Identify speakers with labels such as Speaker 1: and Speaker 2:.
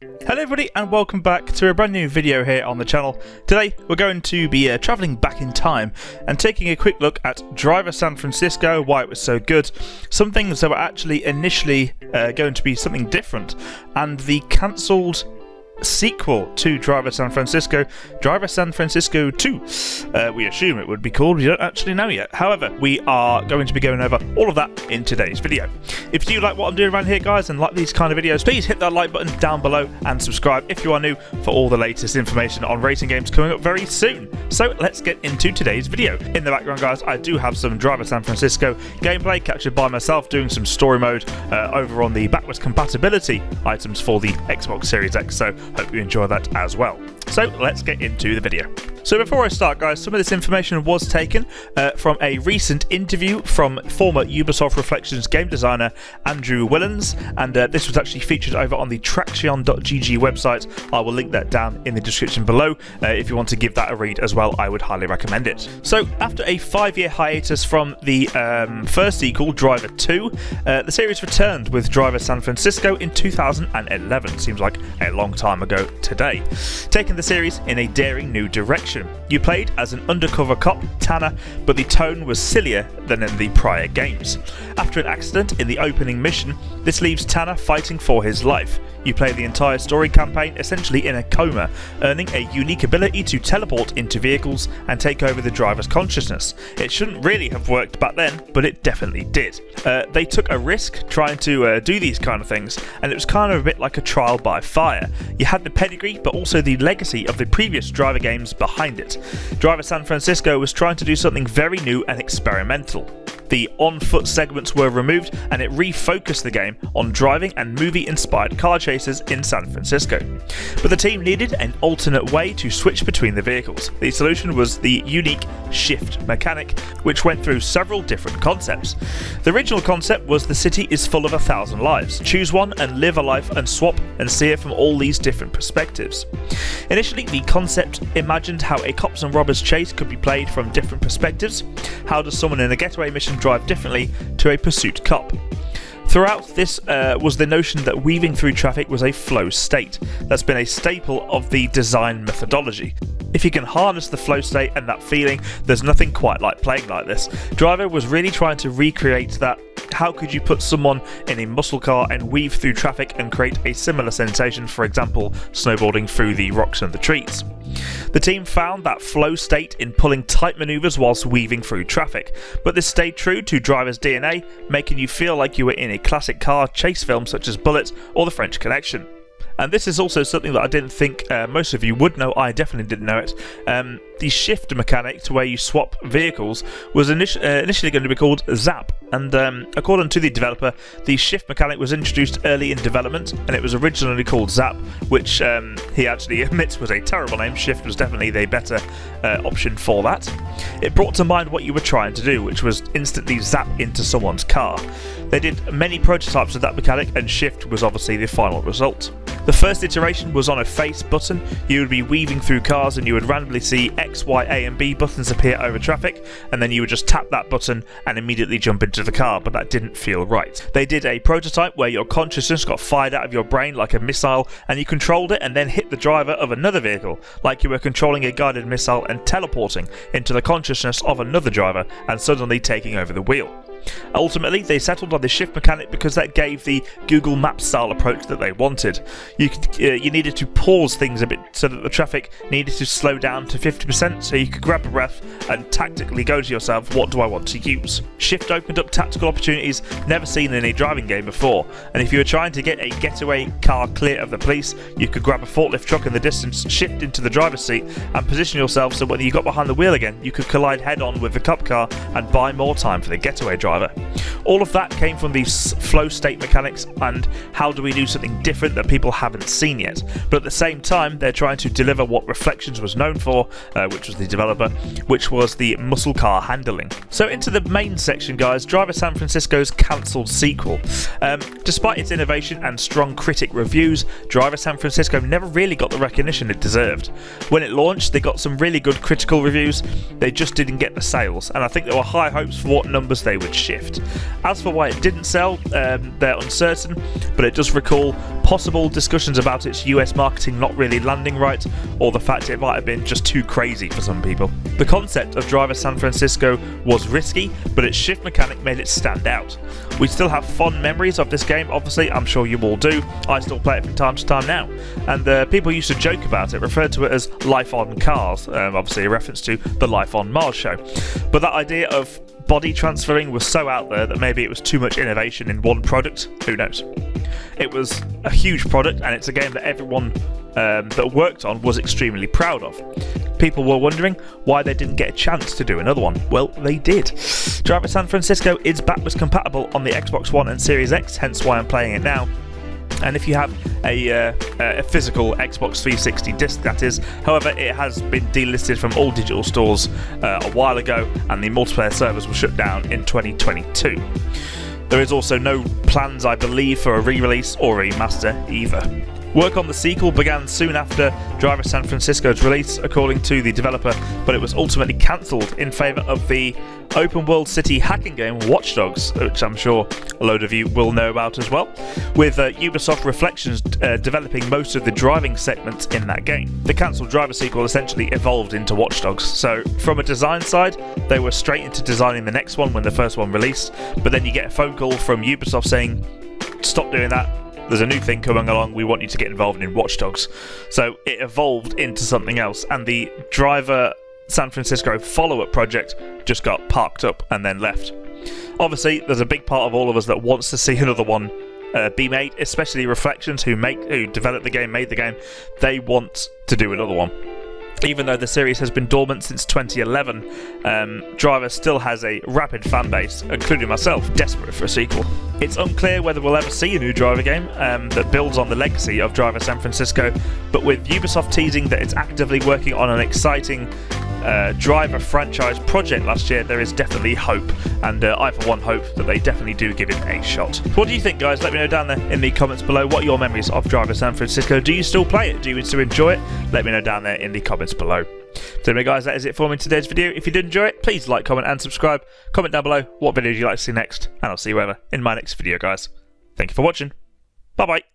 Speaker 1: Hello everybody and welcome back to a brand new video here on the channel. Today we're going to be travelling back in time and taking a quick look at Driver San Francisco, why it was so good, some things that were actually initially going to be something different, and the cancelled sequel to Driver San Francisco, Driver San Francisco 2. We assume it would be called, we don't actually know yet. However, we are going to be going over all of that in today's video. If you do like what I'm doing around here, guys, and like these kind of videos, please hit that like button down below and subscribe if you are new for all the latest information on racing games coming up very soon. So let's get into today's video. In the background, guys, I do have some Driver San Francisco gameplay captured by myself doing some story mode over on the backwards compatibility items for the Xbox Series X, so hope you enjoy that as well. So let's get into the video. So before I start, guys, some of this information was taken from a recent interview from former Ubisoft Reflections game designer Andrew Willens, and this was actually featured over on the Traction.gg website. I will link that down in the description below. If you want to give that a read as well, I would highly recommend it. So after a 5-year hiatus from the first sequel, Driver 2, the series returned with Driver San Francisco in 2011. Seems like a long time ago today. Taking the series in a daring new direction. You played as an undercover cop, Tanner, but the tone was sillier than in the prior games. After an accident in the opening mission, this leaves Tanner fighting for his life. You play the entire story campaign essentially in a coma, earning a unique ability to teleport into vehicles and take over the driver's consciousness. It shouldn't really have worked back then, but it definitely did. They took a risk trying to do these kind of things, and it was kind of a bit like a trial by fire. You had the pedigree, but also the legacy of the previous Driver games behind it. Driver San Francisco was trying to do something very new and experimental. The on-foot segments were removed and it refocused the game on driving and movie-inspired car chases in San Francisco. But the team needed an alternate way to switch between the vehicles. The solution was the unique shift mechanic, which went through several different concepts. The original concept was the city is full of 1,000 lives. Choose one and live a life and swap and see it from all these different perspectives. Initially, the concept imagined how a cops and robbers chase could be played from different perspectives. How does someone in a getaway mission drive differently to a pursuit cop? Throughout this was the notion that weaving through traffic was a flow state. That's been a staple of the design methodology. If you can harness the flow state and that feeling, there's nothing quite like playing like this. Driver was really trying to recreate that. How could you put someone in a muscle car and weave through traffic and create a similar sensation, for example, snowboarding through the rocks and the trees? The team found that flow state in pulling tight maneuvers whilst weaving through traffic, but this stayed true to Driver's DNA, making you feel like you were in a classic car chase film such as Bullet or The French Connection. And this is also something that I didn't think most of you would know. I definitely didn't know it. The shift mechanic, to where you swap vehicles, was initially going to be called Zap. And according to the developer, the shift mechanic was introduced early in development, and it was originally called Zap, which he actually admits was a terrible name. Shift was definitely the better option for that. It brought to mind what you were trying to do, which was instantly zap into someone's car. They did many prototypes of that mechanic, and Shift was obviously the final result. The first iteration was on a face button. You would be weaving through cars and you would randomly see X, Y, A and B buttons appear over traffic, and then you would just tap that button and immediately jump into the car, but that didn't feel right. They did a prototype where your consciousness got fired out of your brain like a missile, and you controlled it and then hit the driver of another vehicle, like you were controlling a guided missile and teleporting into the consciousness of another driver and suddenly taking over the wheel. Ultimately, they settled on the shift mechanic because that gave the Google Maps style approach that they wanted. You needed to pause things a bit so that the traffic needed to slow down to 50%, so you could grab a breath and tactically go to yourself, what do I want to use? Shift opened up tactical opportunities never seen in a driving game before, and if you were trying to get a getaway car clear of the police, you could grab a forklift truck in the distance, shift into the driver's seat and position yourself so when you got behind the wheel again, you could collide head on with the cop car and buy more time for the getaway driver. All of that came from these flow state mechanics and how do we do something different that people haven't seen yet. But at the same time, they're trying to deliver what Reflections was known for, which was the developer, which was the muscle car handling. So into the main section, guys, Driver San Francisco's cancelled sequel. Despite its innovation and strong critic reviews, Driver San Francisco never really got the recognition it deserved. When it launched, they got some really good critical reviews, they just didn't get the sales, and I think there were high hopes for what numbers they would shift. As for why it didn't sell, they're uncertain, but it does recall possible discussions about its US marketing not really landing right, or the fact it might have been just too crazy for some people. The concept of Driver San Francisco was risky, but its shift mechanic made it stand out. We still have fond memories of this game, obviously, I'm sure you all do. I still play it from time to time now, and people used to joke about it, referred to it as Life on Cars, obviously a reference to the Life on Mars show. But that idea of body transferring was so out there that maybe it was too much innovation in one product, who knows. It was a huge product, and it's a game that everyone that worked on was extremely proud of. People were wondering why they didn't get a chance to do another one. Well, they did. Driver San Francisco is backwards compatible on the Xbox One and Series X, hence why I'm playing it now. And if you have a physical Xbox 360 disc, that is. However, it has been delisted from all digital stores a while ago, and the multiplayer servers were shut down in 2022. There is also no plans, I believe, for a re-release or a remaster either. Work on the sequel began soon after Driver San Francisco's release, according to the developer, but it was ultimately cancelled in favour of the open-world city hacking game Watch Dogs, which I'm sure a load of you will know about as well, with Ubisoft Reflections developing most of the driving segments in that game. The cancelled Driver sequel essentially evolved into Watch Dogs, so from a design side, they were straight into designing the next one when the first one released, but then you get a phone call from Ubisoft saying, stop doing that. There's a new thing coming along, we want you to get involved in Watch Dogs. So it evolved into something else, and the Driver San Francisco follow-up project just got parked up and then left. Obviously, there's a big part of all of us that wants to see another one be made, especially Reflections, who developed the game, made the game. They want to do another one. Even though the series has been dormant since 2011, Driver still has a rabid fan base, including myself, desperate for a sequel. It's unclear whether we'll ever see a new Driver game that builds on the legacy of Driver San Francisco, but with Ubisoft teasing that it's actively working on an exciting Driver franchise project last year, there is definitely hope, and I for one hope that they definitely do give it a shot. What do you think, guys? Let me know down there in the comments below. What are your memories of Driver San Francisco? Do you still play it? Do you still enjoy it? Let me know down there in the comments below. So anyway, guys, that is it for me in today's video. If you did enjoy it, please like, comment and subscribe. Comment down below what videos you'd like to see next, and I'll see you over in my next video, guys. Thank you for watching. Bye bye.